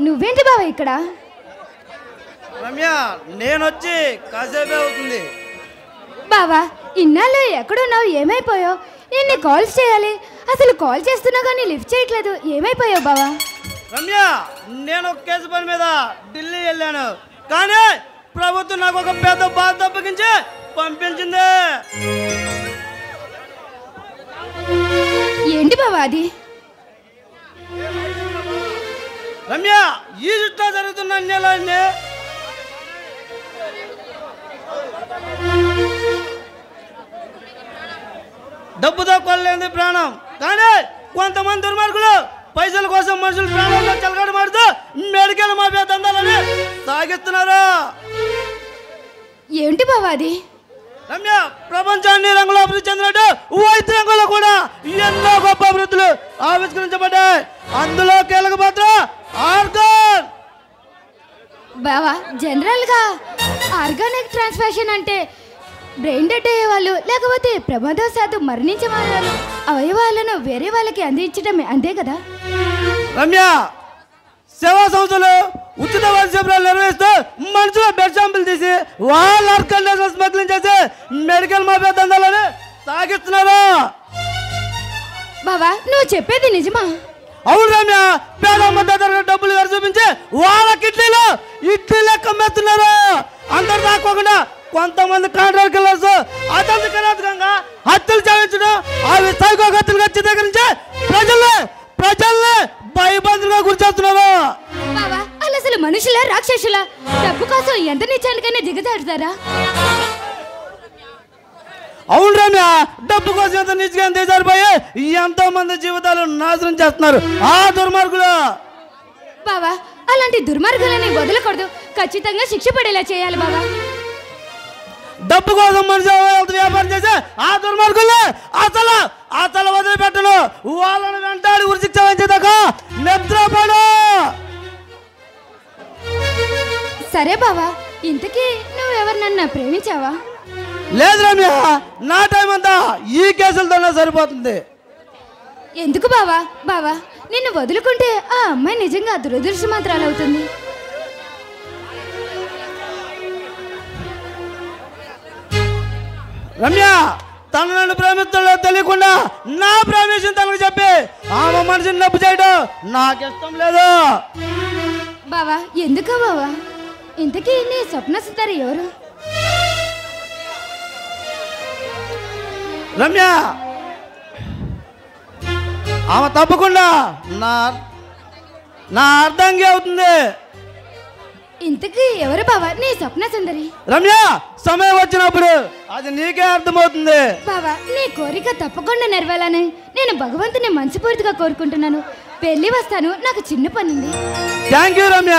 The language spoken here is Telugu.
నువ్వేంటి బావ ఇక్కడ? రమ్య నేను వచ్చి కాసేపే అవుతుంది. బావా ఇన్నాళ్ళు ఎక్కడున్నావు? ఏమైపోయావు? నేను కాల్స్ చేయాలి, అసలు కాల్ చేస్తున్నా కానీ లిఫ్ట్ చేయట్లేదు. ఏమైపోయావు బావా? రమ్య నేను ఒక కేసు పని మీద ఢిల్లీ వెళ్ళాను, కానీ ప్రభుత్వం నాకు ఒక పెద్ద బాధ తప్పకించి పంపించింది. ఏంటి బావా అది? రమ్య ఈ చుట్టూ జరుగుతున్న అన్యాయాలన్నీ డబ్బుతో కొనలేని ప్రాణం, కానీ కొంతమంది దుర్మార్గులు పైసల కోసం మనుషులు ప్రాణాల్లో చెలగాడు మాడుతూ మెడికల్ మాఫియా దందాలని సాగిస్తున్నారు. ఏంటి బావా అది? రమ్య ప్రపంచాన్ని రంగులో అభివృద్ధి చెందినట్టు వైద్య రంగంలో కూడా ఎన్నో గొప్ప అభివృద్ధులు ఆవిష్కరించబడ్డాయి. అందులో కీలక పాత్ర ఆర్గాన్. బావా జనరల్గా ఆర్గానిక్ ట్రాన్స్ఫ్యూషన్ అంటే బ్రెయిన్ డెడ్ అయ్యే వాళ్ళు, లేకపోతే ప్రమాదవశాత్తు మరణించే వాళ్ళు అవయవాలను వేరే వాళ్ళకి అందించడమే, అంతే కదా? రమ్య సేవా సంస్థలు ఉచిత వైద్య శిబిరాలు నిర్వహిస్తూ మనుషుల బ్లడ్ శాంపిల్ తీసి వాళ్ళ ఆర్గాన్ స్మగ్లింగ్ చేసి మెడికల్ మాఫియా దందాలని సాగిస్తున్నారు. బావా నువ్వు చెప్పేది నిజమా? అవును రమ్య, పేద మద్దతు డబ్బులు గారు చూపించి వాళ్ళ ఇడ్లీలు కమ్మేస్తున్నారు. అందరు దాక్కోకుండా కొంతమంది కాంట్రాక్ట్ కిల్లర్స్ అత్యంత కిరాతకంగా హత్యలు చేయించడం, అవి సైకో హత్యలుగా చిత్రీకరించి ప్రజల్ని భయబంధులుగా గురిచేస్తున్నారు. బావా వాళ్ళు అసలు మనుషులా రాక్షసులా? డబ్బు కోసం ఎంత నిచ్చానికైనా దిగజారుతారా? అవును రమ్య, డబ్బు కోసం ఎంత నిజంగా దిగజారిపోయి ఎంతో మంది జీవితాలు నాశనం చేస్తున్నారు ఆ దుర్మార్గులు. బావా అలాంటి దుర్మార్గులని వదలకూడదు, ఖచ్చితంగా శిక్ష పడేలా చేయాలి బావా. డబ్బు కోసం మనిషి వ్యాపారం చేసే ఆ దుర్మార్గుల్ని అసలు వదిలిపెట్టను. వాళ్ళని వెంటాడి ఉరిశిక్ష వహించేదాకా నిద్రపడు. సరే బావా, ఇంతకీ నువ్వెవరినన్నా ప్రేమించావా? లేదు రమ్య, నా టైం అంతా ఈ కేసులతోనే సరిపోతుంది. ఎందుకు బావా? బావా నిన్ను వదులుకుంటే ఆ అమ్మాయి నిజంగా దురదృష్టమంత్రాలు అవుతుంది. రమ్య తను నన్ను ప్రేమిస్తుందో తెలియకుండా నా ప్రేమించిన తనకు చెప్పి ఆమె మనిషిని నొప్పి చేయడం నాకు ఇష్టం లేదు. బావా ఎందుకు బావా? ఇంతకీ నీ స్వప్న సుందరి ఎవరు? రమ్య ఆమె తప్పకుండా నా అర్థంగా అవుతుంది. ఇంతకీ ఎవరు బావా నీ స్వప్న సుందరి? రమ్య సమయం వచ్చినప్పుడు అది నీకే అర్థమవుతుంది. బావా నీ కోరిక తప్పకుండా నెరవేరాలని నేను భగవంతుని మనస్ఫూర్తిగా కోరుకుంటున్నాను. వెళ్ళి వస్తాను, నాకు చిన్న పని ఉంది. Thank you Ramya.